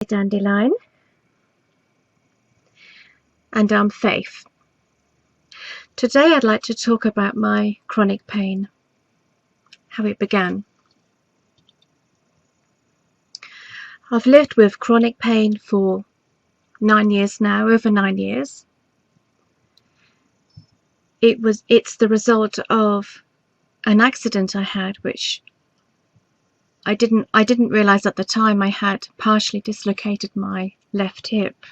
Dandelion, and I'm Faith. Today I'd like to talk about my chronic pain, how it began. I've lived with chronic pain for 9 years now, over 9 years. It's the result of an accident I had, which I didn't realize at the time I had partially dislocated my left hip.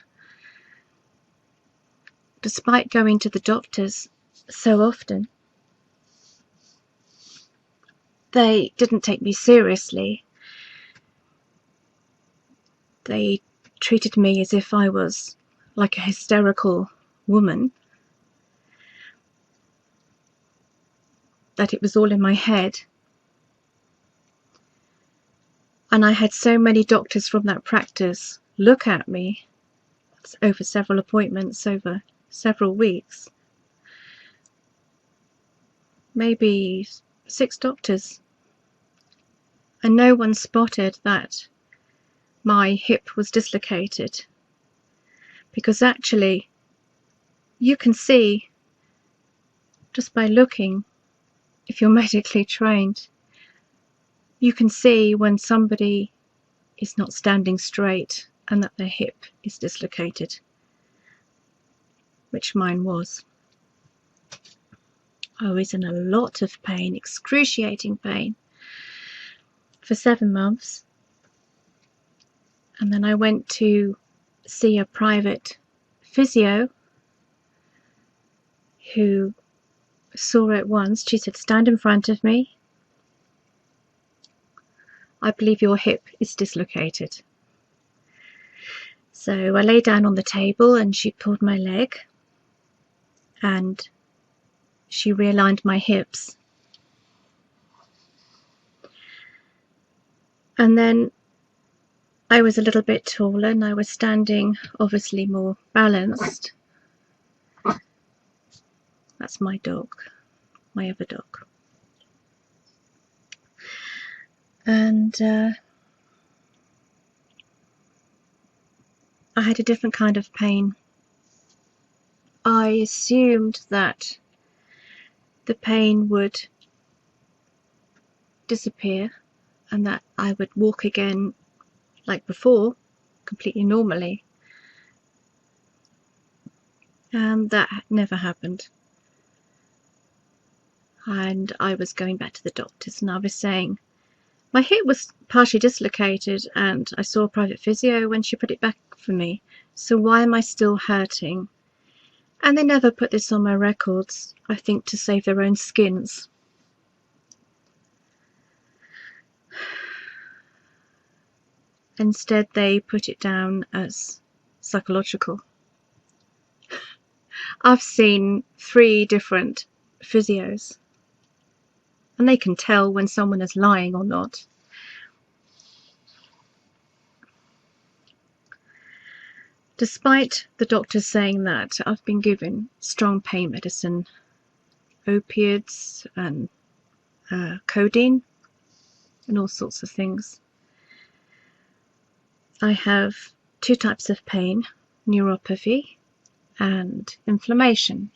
Despite going to the doctors so often, they didn't take me seriously. They treated me as if I was like a hysterical woman, that it was all in my head. And I had so many doctors from that practice look at me over several appointments, over several weeks. Maybe 6 doctors. And no one spotted that my hip was dislocated. Because actually, you can see, just by looking, if you're medically trained, you can see when somebody is not standing straight and that their hip is dislocated, which mine was. I was in a lot of pain, excruciating pain, for 7 months. And then I went to see a private physio who saw at once. She said, "Stand in front of me. I believe your hip is dislocated." So I lay down on the table and she pulled my leg and she realigned my hips. And then I was a little bit taller and I was standing obviously more balanced. That's my dog, my other dog. And I had a different kind of pain. I assumed that the pain would disappear and that I would walk again like before, completely normally. And that never happened. And I was going back to the doctors and I was saying, my hip was partially dislocated and I saw a private physio when she put it back for me. So why am I still hurting? And they never put this on my records, I think to save their own skins. Instead, they put it down as psychological. I've seen 3 different physios, and they can tell when someone is lying or not. Despite the doctors saying that, I've been given strong pain medicine, opiates and codeine and all sorts of things. I have 2 types of pain, neuropathy and inflammation.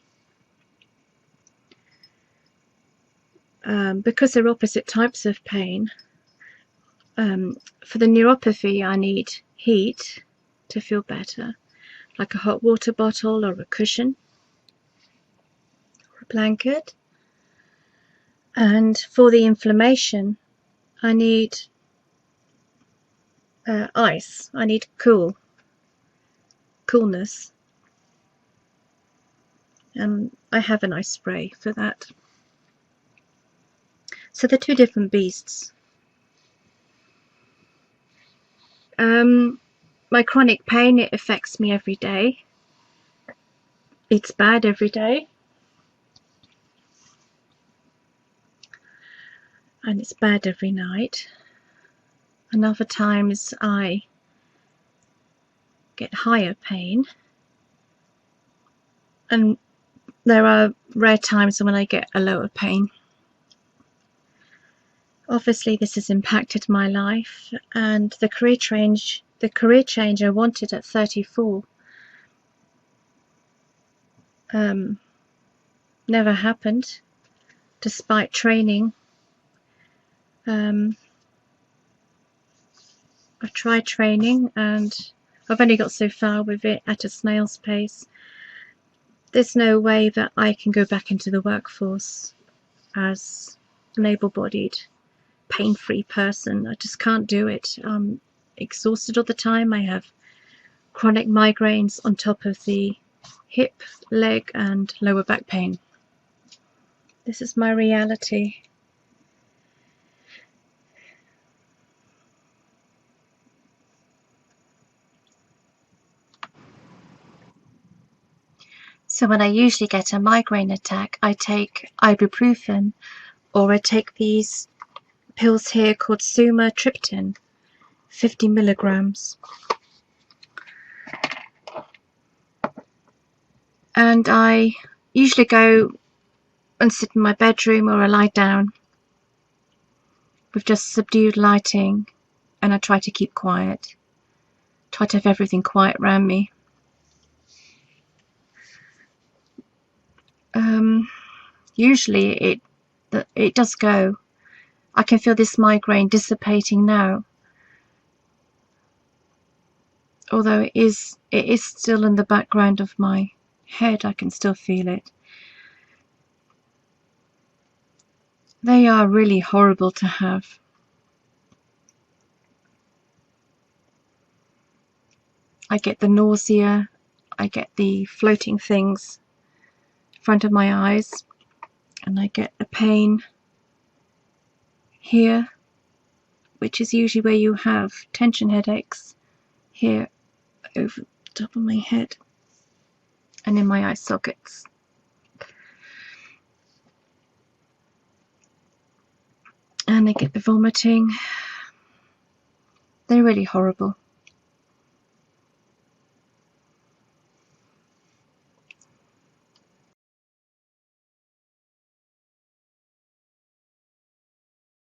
Because they're opposite types of pain, for the neuropathy I need heat to feel better, like a hot water bottle or a cushion or a blanket. And for the inflammation, I need ice. I need coolness. And I have an ice spray for that. So they're 2 different beasts. My chronic pain, it affects me every day. It's bad every day. And it's bad every night. And other times I get higher pain. And there are rare times when I get a lower pain. Obviously this has impacted my life, and the career change the career change I wanted at 34 never happened, despite training. I tried training and I've only got so far with it at a snail's pace. There's no way that I can go back into the workforce as an able-bodied, pain-free person. I just can't do it. I'm exhausted all the time. I have chronic migraines on top of the hip, leg and lower back pain. This is my reality. So when I usually get a migraine attack, I take ibuprofen, or I take these pills here called sumatriptan, 50 milligrams. And I usually go and sit in my bedroom, or I lie down with just subdued lighting, and I try to keep quiet. Try to have everything quiet around me. Usually it does go. I can feel this migraine dissipating now, although it is still in the background of my head. I can still feel it. They are really horrible to have. I get the nausea, I get the floating things in front of my eyes, and I get a pain here, which is usually where you have tension headaches, here over the top of my head and in my eye sockets. And I get the vomiting. They're really horrible.